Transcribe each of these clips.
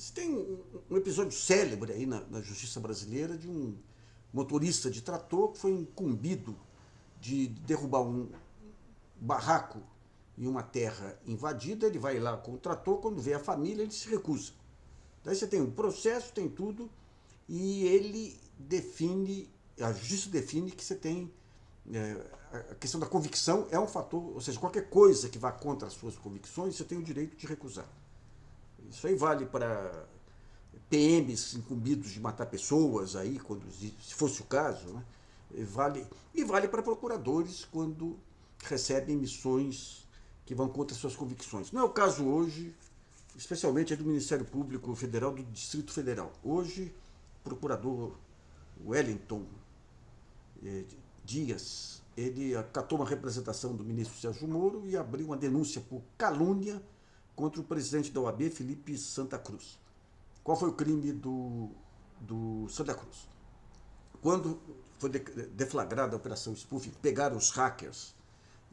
Você tem um episódio célebre aí na justiça brasileira de um motorista de trator que foi incumbido de derrubar um barraco em uma terra invadida. Ele vai lá com o trator, quando vê a família, ele se recusa. Daí você tem um processo, tem tudo, e ele define, a justiça define que você tem a questão da convicção é um fator, ou seja, qualquer coisa que vá contra as suas convicções, você tem o direito de recusar. Isso aí vale para PMs incumbidos de matar pessoas, aí, quando, se fosse o caso, né? E vale para procuradores quando recebem missões que vão contra suas convicções. Não é o caso hoje, especialmente do Ministério Público Federal do Distrito Federal. Hoje, o procurador Wellington Dias, ele acatou uma representação do ministro Sérgio Moro e abriu uma denúncia por calúnia contra o presidente da OAB, Felipe Santa Cruz. Qual foi o crime do Santa Cruz? Quando foi deflagrada a Operação Spoofing, pegaram os hackers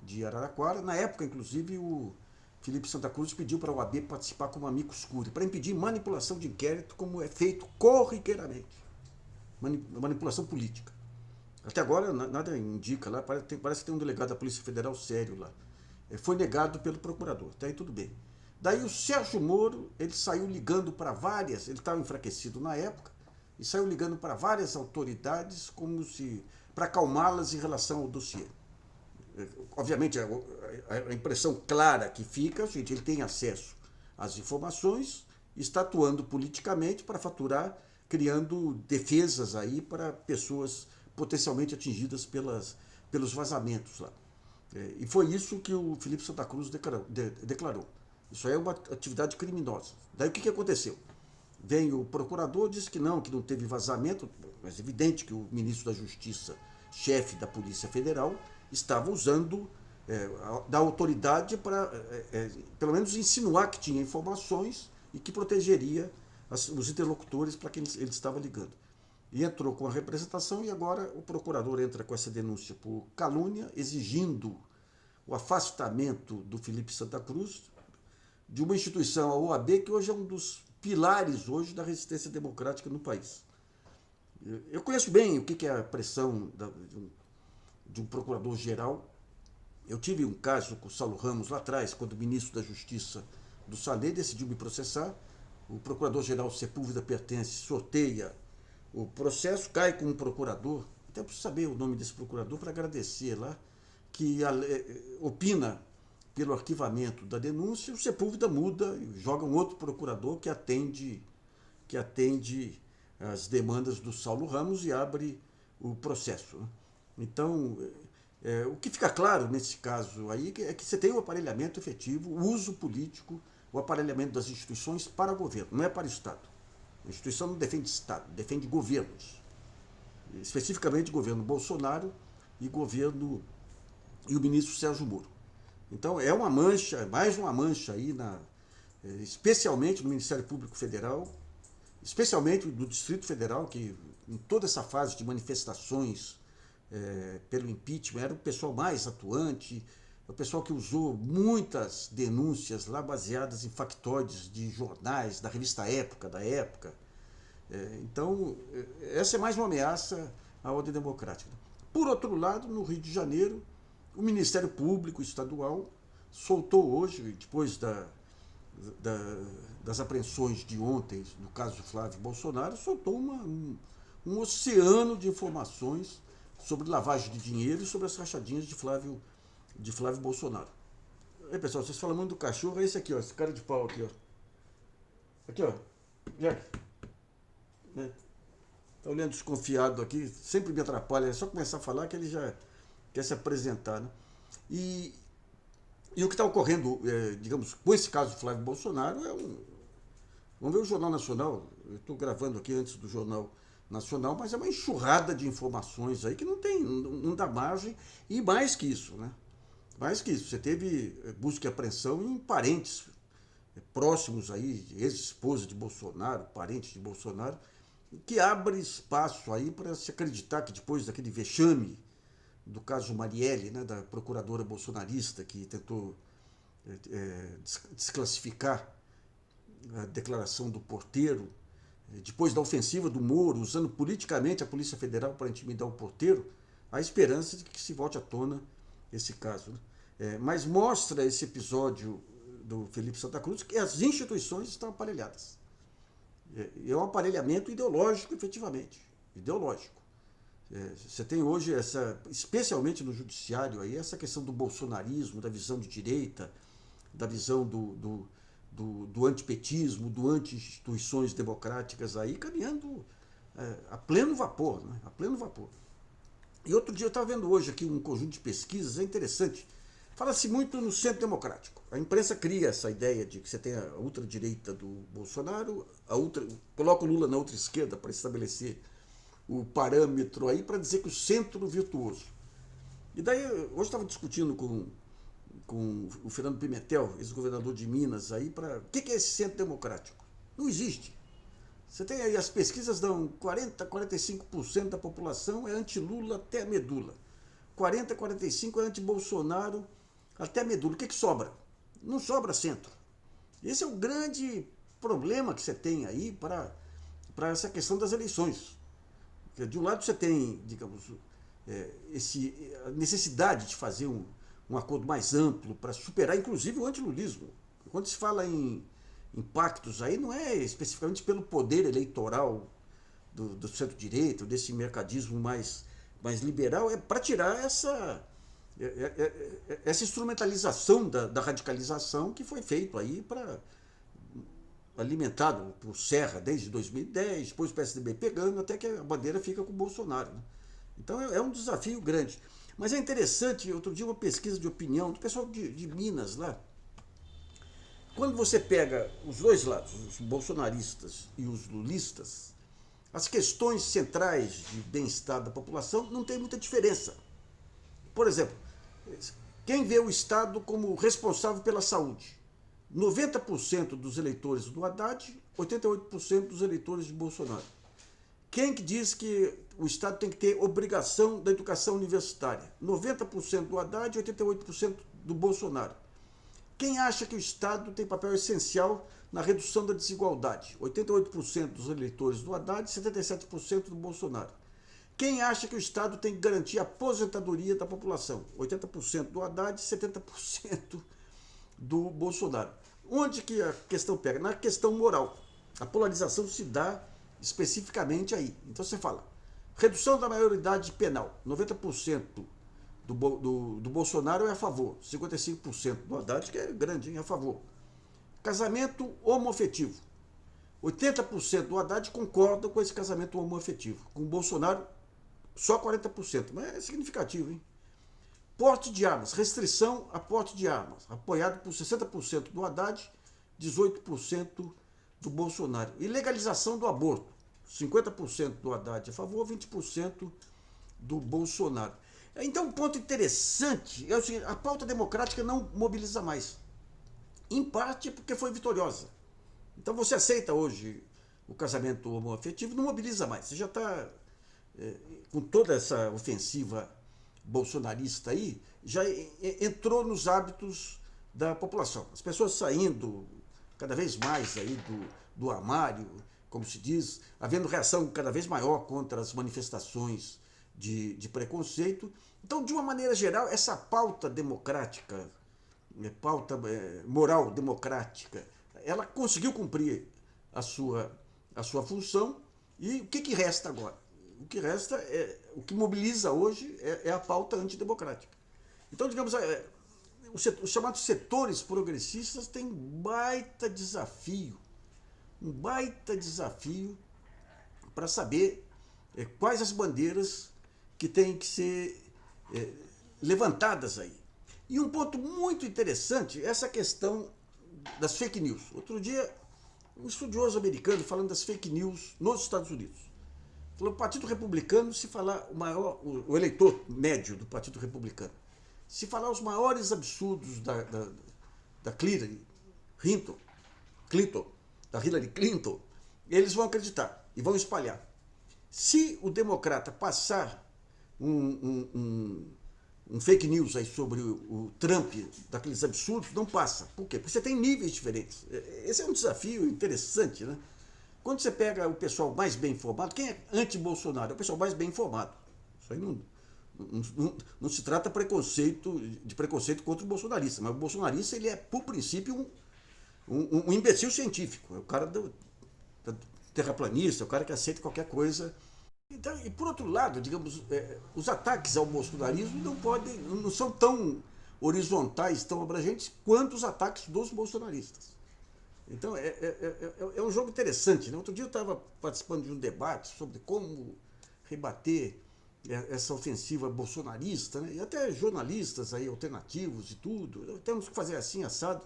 de Araraquara, na época, inclusive, o Felipe Santa Cruz pediu para a OAB participar como amicus curiae, para impedir manipulação de inquérito, como é feito corriqueiramente. Manipulação política. Até agora, nada indica lá, parece que tem um delegado da Polícia Federal sério lá. Foi negado pelo procurador, até aí tudo bem. Daí o Sérgio Moro, ele saiu ligando para várias, ele estava enfraquecido na época, e saiu ligando para várias autoridades como se para acalmá-las em relação ao dossiê. Obviamente, a impressão clara que fica, gente, ele tem acesso às informações, está atuando politicamente para faturar, criando defesas aí para pessoas potencialmente atingidas pelos vazamentos lá. E foi isso que o Felipe Santa Cruz declarou. Isso aí é uma atividade criminosa. Daí o que aconteceu? Vem o procurador, diz que não teve vazamento, mas é evidente que o ministro da Justiça, chefe da Polícia Federal, estava usando da autoridade para, pelo menos, insinuar que tinha informações e que protegeria os interlocutores para quem ele estava ligando. E entrou com a representação e agora o procurador entra com essa denúncia por calúnia, exigindo o afastamento do Felipe Santa Cruz de uma instituição, a OAB, que hoje é um dos pilares hoje da resistência democrática no país. Eu conheço bem o que é a pressão de um procurador-geral. Eu tive um caso com o Saulo Ramos lá atrás, quando o ministro da Justiça do Sarney decidiu me processar. O procurador-geral Sepúlveda Pertence sorteia o processo, cai com um procurador, até preciso saber o nome desse procurador para agradecer lá, que opina pelo arquivamento da denúncia. O Sepúlveda muda e joga um outro procurador que atende as demandas do Saulo Ramos e abre o processo. Então, o que fica claro nesse caso aí é que você tem o aparelhamento efetivo, o uso político, o aparelhamento das instituições para o governo, não é para o Estado. A instituição não defende Estado, defende governos. Especificamente governo Bolsonaro e o ministro Sérgio Moro. Então é uma mancha, mais uma mancha aí, especialmente no Ministério Público Federal, especialmente do Distrito Federal, que em toda essa fase de manifestações pelo impeachment era o pessoal mais atuante, o pessoal que usou muitas denúncias lá baseadas em factoides de jornais, da revista Época, da época. Então, essa é mais uma ameaça à ordem democrática. Por outro lado, no Rio de Janeiro, o Ministério Público Estadual soltou hoje, depois das apreensões de ontem, no caso do Flávio Bolsonaro, soltou um oceano de informações sobre lavagem de dinheiro e sobre as rachadinhas de Flávio Bolsonaro. Aí, pessoal, vocês falam muito do cachorro, é esse aqui, ó, esse cara de pau aqui, ó. Aqui, ó. Jack. Tá olhando desconfiado aqui, sempre me atrapalha, é só começar a falar que ele já quer se apresentar, né? E o que está ocorrendo, digamos, com esse caso do Flávio Bolsonaro Vamos ver o Jornal Nacional, eu estou gravando aqui antes do Jornal Nacional, mas é uma enxurrada de informações aí que não dá margem, e mais que isso, né? Mais que isso, você teve busca e apreensão em parentes próximos aí, ex-esposa de Bolsonaro, parentes de Bolsonaro, que abre espaço aí para se acreditar que depois daquele vexame do caso Marielle, né, da procuradora bolsonarista que tentou desclassificar a declaração do Porteiro, depois da ofensiva do Moro, usando politicamente a Polícia Federal para intimidar o Porteiro, há esperança de que se volte à tona esse caso, né? Mas mostra esse episódio do Felipe Santa Cruz que as instituições estão aparelhadas. É um aparelhamento ideológico, efetivamente. Ideológico. Você tem hoje, especialmente no judiciário, aí, essa questão do bolsonarismo, da visão de direita, da visão do antipetismo, do anti-instituições democráticas aí, caminhando a pleno vapor, né? A pleno vapor. E outro dia eu estava vendo hoje aqui um conjunto de pesquisas, é interessante. Fala-se muito no centro democrático. A imprensa cria essa ideia de que você tem a ultradireita do Bolsonaro, coloca o Lula na outra esquerda para estabelecer o parâmetro aí, para dizer que o centro virtuoso. E daí, hoje estava discutindo com o Fernando Pimentel, ex-governador de Minas, aí, para o que é esse centro democrático? Não existe. Você tem aí, as pesquisas dão 40-45% da população é anti-Lula até a medula. 40-45% é anti-Bolsonaro até a medula. O que sobra? Não sobra centro. Esse é o grande problema que você tem aí para essa questão das eleições. De um lado você tem, digamos, a necessidade de fazer um acordo mais amplo para superar, inclusive, o antilulismo. Quando se fala em impactos aí, não é especificamente pelo poder eleitoral do centro-direita, desse mercadismo mais liberal, é para tirar essa instrumentalização da radicalização que foi feito aí alimentado por Serra desde 2010, depois o PSDB pegando, até que a bandeira fica com o Bolsonaro, né? Então é um desafio grande. Mas é interessante, outro dia uma pesquisa de opinião do pessoal de Minas lá, quando você pega os dois lados, os bolsonaristas e os lulistas, as questões centrais de bem-estar da população não tem muita diferença. Por exemplo, quem vê o Estado como responsável pela saúde? 90% dos eleitores do Haddad, 88% dos eleitores de Bolsonaro. Quem que diz que o Estado tem que ter obrigação da educação universitária? 90% do Haddad, 88% do Bolsonaro. Quem acha que o Estado tem papel essencial na redução da desigualdade? 88% dos eleitores do Haddad, 77% do Bolsonaro. Quem acha que o Estado tem que garantir a aposentadoria da população? 80% do Haddad, 70% do Bolsonaro. Onde que a questão pega? Na questão moral. A polarização se dá especificamente aí. Então você fala, redução da maioridade penal, 90% do Bolsonaro é a favor, 55% do Haddad, que é grande, é a favor. Casamento homoafetivo, 80% do Haddad concorda com esse casamento homoafetivo. Com o Bolsonaro, só 40%, mas é significativo, hein? Porte de armas, restrição a porte de armas, apoiado por 60% do Haddad, 18% do Bolsonaro. E legalização do aborto, 50% do Haddad a favor, 20% do Bolsonaro. Então, um ponto interessante é o seguinte, a pauta democrática não mobiliza mais. Em parte porque foi vitoriosa. Então, você aceita hoje o casamento homoafetivo, não mobiliza mais. Você já está com toda essa ofensiva bolsonarista aí, já entrou nos hábitos da população. As pessoas saindo cada vez mais aí do armário, como se diz, havendo reação cada vez maior contra as manifestações de preconceito. Então, de uma maneira geral, essa pauta democrática, pauta moral democrática, ela conseguiu cumprir a sua função. E o que resta agora? O que resta o que mobiliza hoje é a pauta antidemocrática. Então, digamos, os chamados setores progressistas têm um baita desafio para saber quais as bandeiras que têm que ser levantadas aí. E um ponto muito interessante é essa questão das fake news. Outro dia, um estudioso americano falando das fake news nos Estados Unidos. Falou, o Partido Republicano, se falar o eleitor médio do Partido Republicano, se falar os maiores absurdos da Hillary Clinton, eles vão acreditar e vão espalhar. Se o democrata passar um fake news aí sobre o Trump, daqueles absurdos, não passa. Por quê? Porque você tem níveis diferentes. Esse é um desafio interessante, né? Quando você pega o pessoal mais bem informado, quem é anti-Bolsonaro? É o pessoal mais bem informado. Isso aí não se trata de preconceito contra o bolsonarista, mas o bolsonarista ele é, por princípio, um imbecil científico. É o cara do terraplanista, é o cara que aceita qualquer coisa. Então, e por outro lado, digamos, os ataques ao bolsonarismo não são tão horizontais, tão abrangentes quanto os ataques dos bolsonaristas. Então é um jogo interessante. Né? Outro dia eu estava participando de um debate sobre como rebater essa ofensiva bolsonarista, né? E até jornalistas aí, alternativos e tudo. Temos que fazer assim, assado.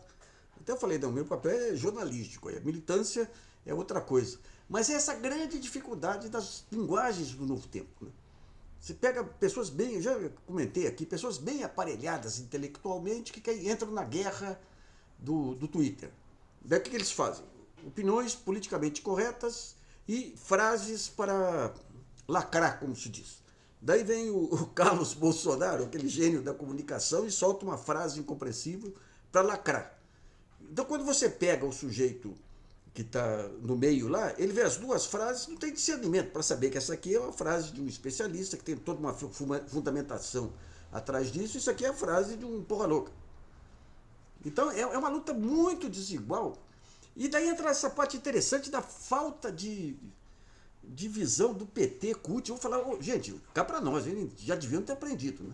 Até eu falei, não, meu papel é jornalístico, a militância é outra coisa. Mas é essa grande dificuldade das linguagens do novo tempo. Né? Você pega pessoas bem, eu já comentei aqui, pessoas bem aparelhadas intelectualmente que entram na guerra do Twitter. Daí o que eles fazem? Opiniões politicamente corretas e frases para lacrar, como se diz. Daí vem o Carlos Bolsonaro, aquele gênio da comunicação, e solta uma frase incompreensível para lacrar. Então, quando você pega o sujeito que está no meio lá, ele vê as duas frases, não tem discernimento para saber que essa aqui é uma frase de um especialista, que tem toda uma fundamentação atrás disso, isso aqui é a frase de um porra louca. Então é uma luta muito desigual. E daí entra essa parte interessante da falta de visão do PT, CUT. Eu vou falar, gente, cá para nós, eles já deviam ter aprendido. Né?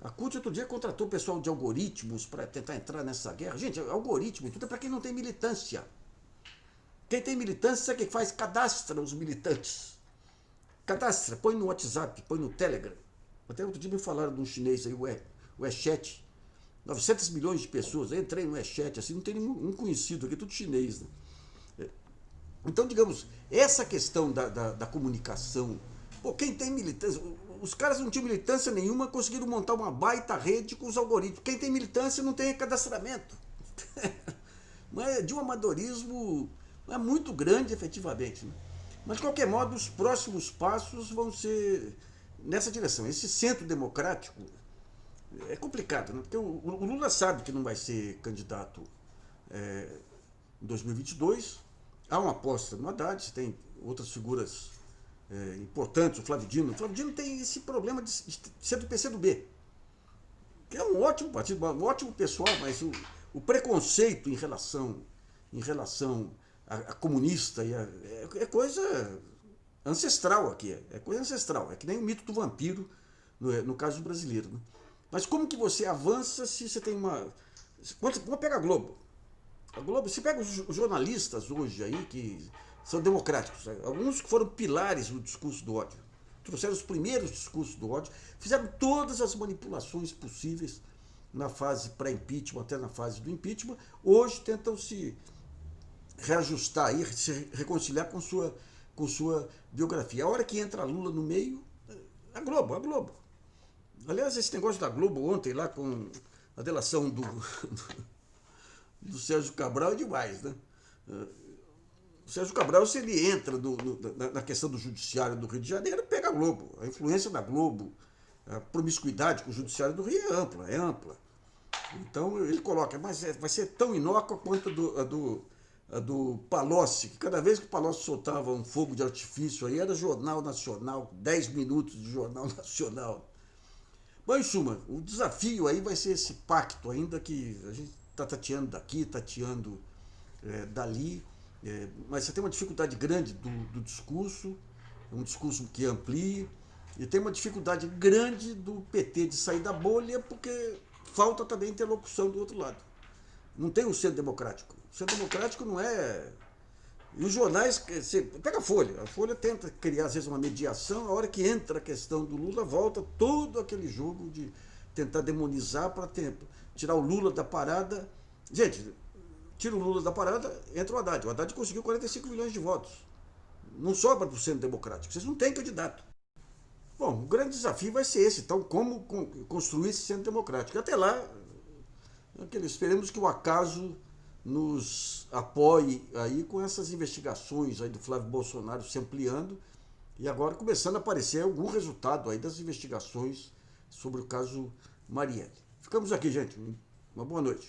A CUT outro dia contratou o pessoal de algoritmos para tentar entrar nessa guerra. Gente, algoritmo tudo é para quem não tem militância. Quem tem militância, sabe o que faz? Cadastra os militantes. Cadastra, põe no WhatsApp, põe no Telegram. Até outro dia me falaram de um chinês aí, o WeChat. 900 milhões de pessoas. Eu entrei no WeChat, assim, não tem nenhum conhecido aqui, tudo chinês. Né? Então, digamos, essa questão da comunicação, pô, quem tem militância, os caras não tinham militância nenhuma, conseguiram montar uma baita rede com os algoritmos. Quem tem militância não tem cadastramento. Mas de um amadorismo muito grande, efetivamente. Né? Mas, de qualquer modo, os próximos passos vão ser nessa direção. Esse centro democrático é complicado, né? Porque o Lula sabe que não vai ser candidato em 2022. Há uma aposta no Haddad, tem outras figuras importantes, o Flávio Dino. O Flávio Dino tem esse problema de ser do PCdoB, que é um ótimo partido, um ótimo pessoal, mas o preconceito em relação a comunista é coisa ancestral aqui, é coisa ancestral, é que nem o mito do vampiro no caso brasileiro. Né? Mas como que você avança se você tem uma... Vamos pegar a Globo. A Globo, você pega os jornalistas hoje aí que são democráticos, né? Alguns que foram pilares do discurso do ódio, trouxeram os primeiros discursos do ódio, fizeram todas as manipulações possíveis na fase pré-impeachment, até na fase do impeachment, hoje tentam se reajustar aí, se reconciliar com sua biografia. A hora que entra a Lula no meio, a Globo. Aliás, esse negócio da Globo ontem lá com a delação do Sérgio Cabral é demais, né? O Sérgio Cabral, se ele entra na questão do judiciário do Rio de Janeiro, pega a Globo. A influência da Globo, a promiscuidade com o judiciário do Rio é ampla. Então ele coloca, mas vai ser tão inócua quanto a do Palocci, que cada vez que o Palocci soltava um fogo de artifício aí, era Jornal Nacional, 10 minutos de Jornal Nacional. Mas, em suma, o desafio aí vai ser esse pacto ainda que a gente está tateando daqui, tateando dali, mas você tem uma dificuldade grande do discurso, um discurso que amplie, e tem uma dificuldade grande do PT de sair da bolha, porque falta também interlocução do outro lado. Não tem o centro democrático. O centro democrático não é... E os jornais, você pega a Folha tenta criar às vezes uma mediação, a hora que entra a questão do Lula, volta todo aquele jogo de tentar demonizar para tirar o Lula da parada. Gente, tira o Lula da parada, entra o Haddad. O Haddad conseguiu 45 milhões de votos. Não sobra para o centro democrático, vocês não têm candidato. Bom, o grande desafio vai ser esse, então, como construir esse centro democrático. Até lá, esperemos que o acaso nos apoie aí com essas investigações aí do Flávio Bolsonaro se ampliando e agora começando a aparecer algum resultado aí das investigações sobre o caso Marielle. Ficamos aqui, gente. Uma boa noite.